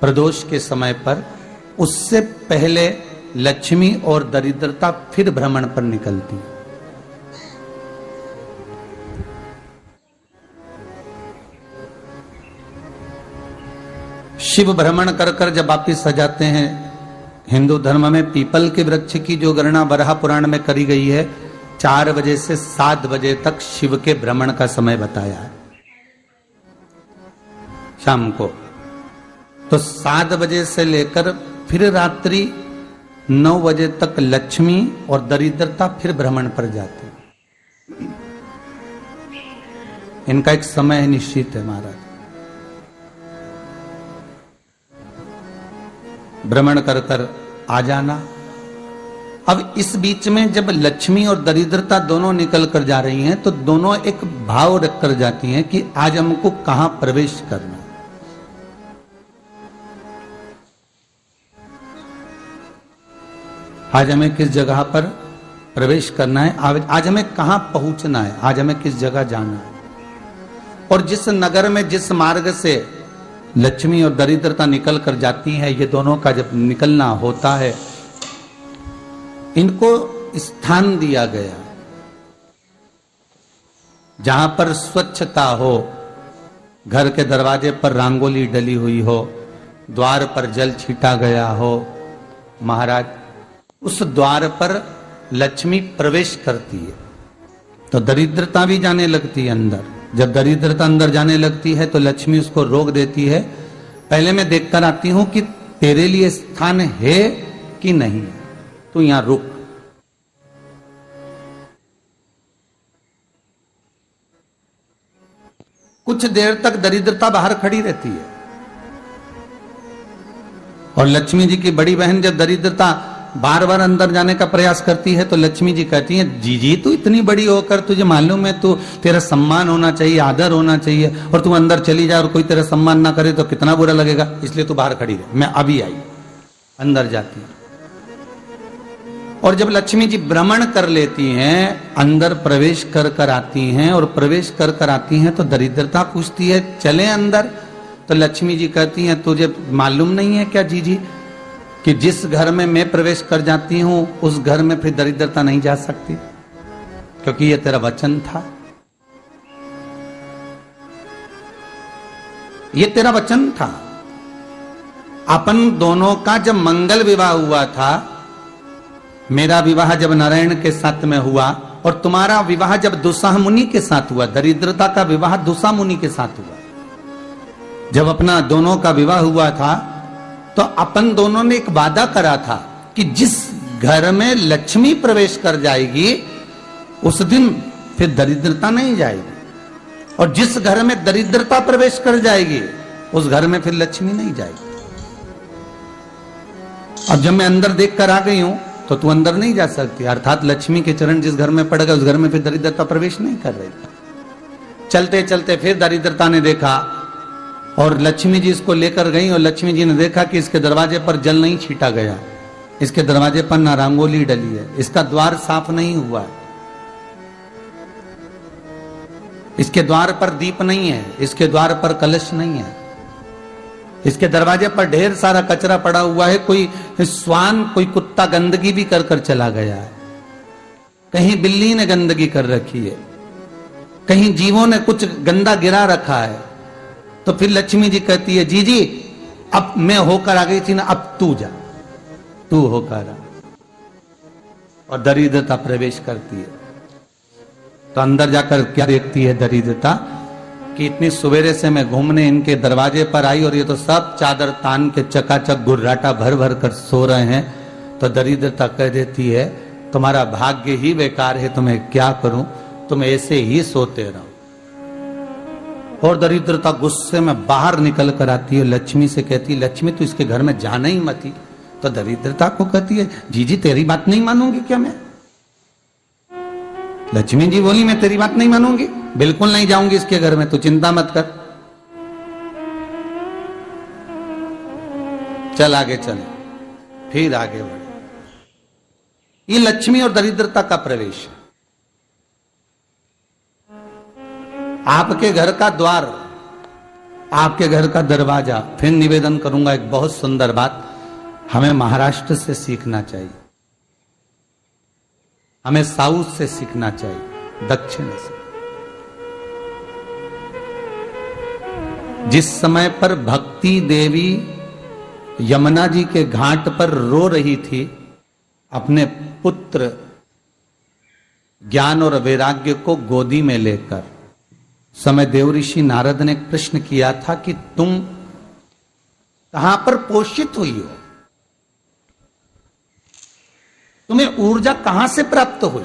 प्रदोष के समय पर, उससे पहले लक्ष्मी और दरिद्रता फिर भ्रमण पर निकलती है। शिव भ्रमण कर कर जब वापिस आ जाते हैं, हिंदू धर्म में पीपल के वृक्ष की जो गणना वराह पुराण में करी गई है, 4 बजे से 7 बजे तक शिव के भ्रमण का समय बताया है शाम को। तो 7 बजे से लेकर फिर रात्रि 9 बजे तक लक्ष्मी और दरिद्रता फिर भ्रमण पर जाती है। इनका एक समय निश्चित है महाराज। भ्रमण कर कर आ जाना। अब इस बीच में जब लक्ष्मी और दरिद्रता दोनों निकल कर जा रही हैं, तो दोनों एक भाव रख कर जाती हैं कि आज हमको कहां प्रवेश करना। आज हमें किस जगह पर प्रवेश करना है, आज हमें कहां पहुंचना है, आज हमें किस जगह जाना है। और जिस नगर में जिस मार्ग से लक्ष्मी और दरिद्रता निकल कर जाती है, ये दोनों का जब निकलना होता है, इनको स्थान दिया गया जहां पर स्वच्छता हो, घर के दरवाजे पर रंगोली डली हुई हो, द्वार पर जल छीटा गया हो। महाराज, उस द्वार पर लक्ष्मी प्रवेश करती है तो दरिद्रता भी जाने लगती है अंदर। जब दरिद्रता अंदर जाने लगती है तो लक्ष्मी उसको रोक देती है। पहले मैं देखकर आती हूं कि तेरे लिए स्थान है कि नहीं, तू यहां रुक। कुछ देर तक दरिद्रता बाहर खड़ी रहती है और लक्ष्मी जी की बड़ी बहन जब दरिद्रता बार बार अंदर जाने का प्रयास करती है तो लक्ष्मी जी कहती हैं, जी तू इतनी बड़ी होकर तुझे मालूम है तू तेरा सम्मान होना चाहिए, आदर होना चाहिए, और तू अंदर चली जाए और कोई तेरा सम्मान ना करे तो कितना बुरा लगेगा, इसलिए तू बाहर खड़ी रहे। मैं अभी आई। अंदर जाती है और जब लक्ष्मी जी भ्रमण कर लेती हैं, अंदर प्रवेश कर कर आती हैं और प्रवेश कर कर आती हैं तो दरिद्रता पूछती है चले अंदर। तो लक्ष्मी जी कहती हैं, तुझे मालूम नहीं है क्या जी कि जिस घर में मैं प्रवेश कर जाती हूं उस घर में फिर दरिद्रता नहीं जा सकती, क्योंकि यह तेरा वचन था, ये तेरा वचन था। अपन दोनों का जब मंगल विवाह हुआ था, मेरा विवाह जब नारायण के साथ में हुआ और तुम्हारा विवाह जब दुस्साह मुनि के साथ हुआ, दरिद्रता का विवाह दुस्साह मुनि के साथ हुआ। जब अपना दोनों का विवाह हुआ था तो अपन दोनों ने एक वादा करा था कि जिस घर में लक्ष्मी प्रवेश कर जाएगी उस दिन फिर दरिद्रता नहीं जाएगी, और जिस घर में दरिद्रता प्रवेश कर जाएगी उस घर में फिर लक्ष्मी नहीं जाएगी। अब जब मैं अंदर देख कर आ गई हूं तो तू अंदर नहीं जा सकती, अर्थात लक्ष्मी के चरण जिस घर में पड़ गए उस घर में फिर दरिद्रता प्रवेश नहीं कर रही। चलते चलते फिर दरिद्रता ने देखा और लक्ष्मी जी इसको लेकर गई और लक्ष्मी जी ने देखा कि इसके दरवाजे पर जल नहीं छीटा गया, इसके दरवाजे पर ना रंगोली डली है, इसका द्वार साफ नहीं हुआ है, इसके द्वार पर दीप नहीं है, इसके द्वार पर कलश नहीं है, इसके दरवाजे पर ढेर सारा कचरा पड़ा हुआ है, कोई स्वान कोई कुत्ता गंदगी भी कर कर चला गया है, कहीं बिल्ली ने गंदगी कर रखी है, कहीं जीवों ने कुछ गंदा गिरा रखा है। तो फिर लक्ष्मी जी कहती है, जी अब मैं होकर आ गई थी ना, अब तू जा, तू होकर आ। और दरिद्रता प्रवेश करती है तो अंदर जाकर क्या देखती है दरिद्रता कि इतनी सवेरे से मैं घूमने इनके दरवाजे पर आई और ये तो सब चादर तान के चकाचक गुर्राटा भर भर कर सो रहे हैं। तो दरिद्रता कह देती है, तुम्हारा भाग्य ही बेकार है, तुम्हें क्या करूं, तुम ऐसे ही सोते रहो। और दरिद्रता गुस्से में बाहर निकल कर आती है, लक्ष्मी से कहती है, लक्ष्मी तू इसके घर में जाना ही मत ही। तो दरिद्रता को कहती है, जी तेरी बात नहीं मानूंगी क्या मैं? लक्ष्मी जी बोली, मैं तेरी बात नहीं मानूंगी, बिल्कुल नहीं जाऊंगी इसके घर में, तू चिंता मत कर, चल आगे चले। फिर आगे बढ़े। ये लक्ष्मी और दरिद्रता का प्रवेश है। आपके घर का द्वार आपके घर का दरवाजा। फिर निवेदन करूंगा एक बहुत सुंदर बात, हमें महाराष्ट्र से सीखना चाहिए, हमें साउथ से सीखना चाहिए, दक्षिण से। जिस समय पर भक्ति देवी यमुना जी के घाट पर रो रही थी अपने पुत्र ज्ञान और वैराग्य को गोदी में लेकर, समय देवऋषि नारद ने प्रश्न किया था कि तुम कहां पर पोषित हुई हो, तुम्हें ऊर्जा कहां से प्राप्त हुई?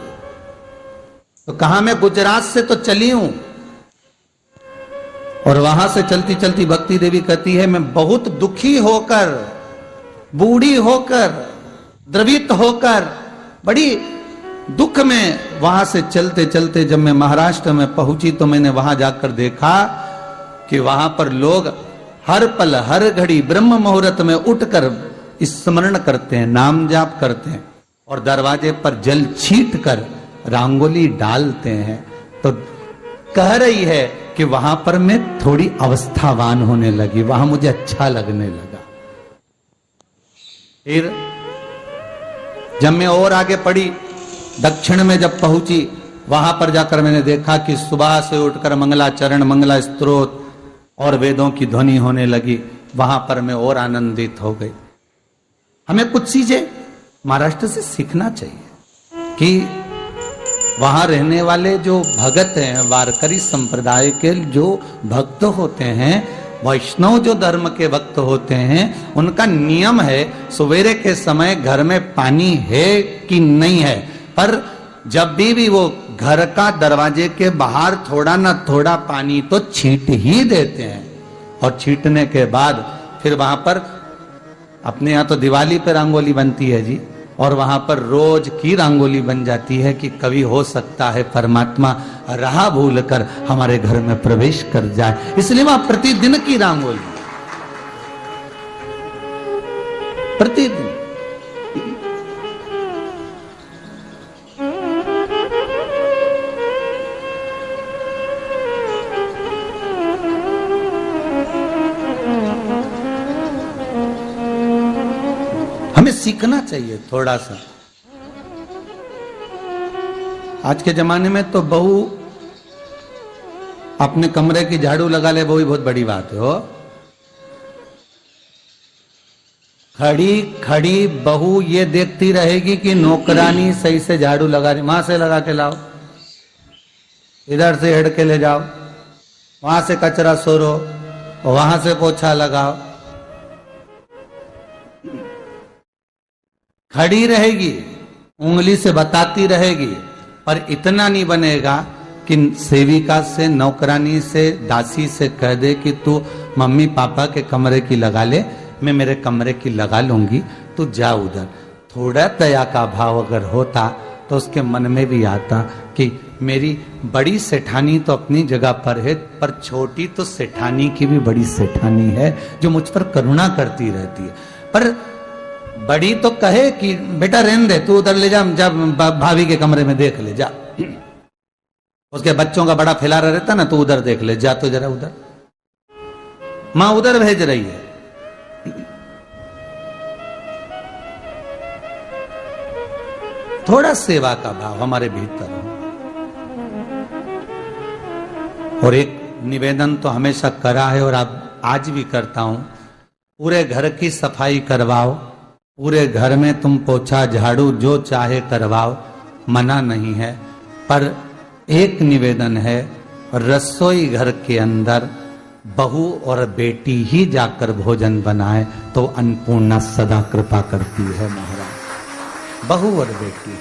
तो कहा मैं गुजरात से तो चली हूं। और वहां से चलती चलती भक्ति देवी कहती है मैं बहुत दुखी होकर, बूढ़ी होकर, द्रवित होकर, बड़ी दुख में वहां से चलते चलते जब मैं महाराष्ट्र में पहुंची तो मैंने वहां जाकर देखा कि वहां पर लोग हर पल हर घड़ी ब्रह्म मुहूर्त में उठकर स्मरण करते हैं, नाम जाप करते हैं और दरवाजे पर जल छीट कर रंगोली डालते हैं। तो कह रही है कि वहां पर मैं थोड़ी अवस्थावान होने लगी, वहां मुझे अच्छा लगने लगा। फिर जब मैं और आगे पड़ी, दक्षिण में जब पहुंची, वहां पर जाकर मैंने देखा कि सुबह से उठकर मंगलाचरण, मंगला स्तोत्र और वेदों की ध्वनि होने लगी। वहां पर मैं और आनंदित हो गई। हमें कुछ चीजें महाराष्ट्र से सीखना चाहिए कि वहां रहने वाले जो भगत हैं, वारकरी संप्रदाय के जो भक्त होते हैं, वैष्णव जो धर्म के भक्त होते हैं, उनका नियम है सवेरे के समय घर में पानी है कि नहीं है, पर जब भी वो घर का दरवाजे के बाहर थोड़ा ना थोड़ा पानी तो छींट ही देते हैं। और छींटने के बाद फिर वहां पर, अपने यहाँ तो दिवाली पे रंगोली बनती है जी, और वहां पर रोज की रंगोली बन जाती है कि कभी हो सकता है परमात्मा राह भूल कर हमारे घर में प्रवेश कर जाए, इसलिए वहां प्रतिदिन की रंगोली, प्रतिदिन। हमें सीखना चाहिए थोड़ा सा। आज के जमाने में तो बहू अपने कमरे की झाड़ू लगा ले, वो ही बहुत बड़ी बात है। हो खड़ी खड़ी बहू ये देखती रहेगी कि नौकरानी सही से झाड़ू लगा रही, वहां से लगा के लाओ, इधर से हेड़ के ले जाओ, वहां से कचरा सोरो, वहां से पोछा लगाओ। खड़ी रहेगी, उंगली से बताती रहेगी, पर इतना नहीं बनेगा कि सेविका से, नौकरानी से, दासी से कह दे कि तू मम्मी पापा के कमरे की लगा ले, मैं मेरे कमरे की लगा लूंगी, तू जा उधर। थोड़ा दया का भाव अगर होता तो उसके मन में भी आता कि मेरी बड़ी सेठानी तो अपनी जगह पर है, पर छोटी तो सेठानी की भी बड़ी सेठानी है जो मुझ पर करुणा करती रहती है। पर बड़ी तो कहे कि बेटा रहने दे, तू उधर ले जा, जब भाभी के कमरे में देख ले जा, उसके बच्चों का बड़ा फैलारा रहता ना, तू उधर देख ले जा, तो जरा उधर, मां उधर भेज रही है। थोड़ा सेवा का भाव हमारे भीतर हो। और एक निवेदन तो हमेशा करा है और अब आज भी करता हूं, पूरे घर की सफाई करवाओ, पूरे घर में तुम पोछा झाड़ू जो चाहे करवाओ, मना नहीं है, पर एक निवेदन है, रसोई घर के अंदर बहू और बेटी ही जाकर भोजन बनाए तो अन्नपूर्णा सदा कृपा करती है महाराज। बहू और बेटी ही।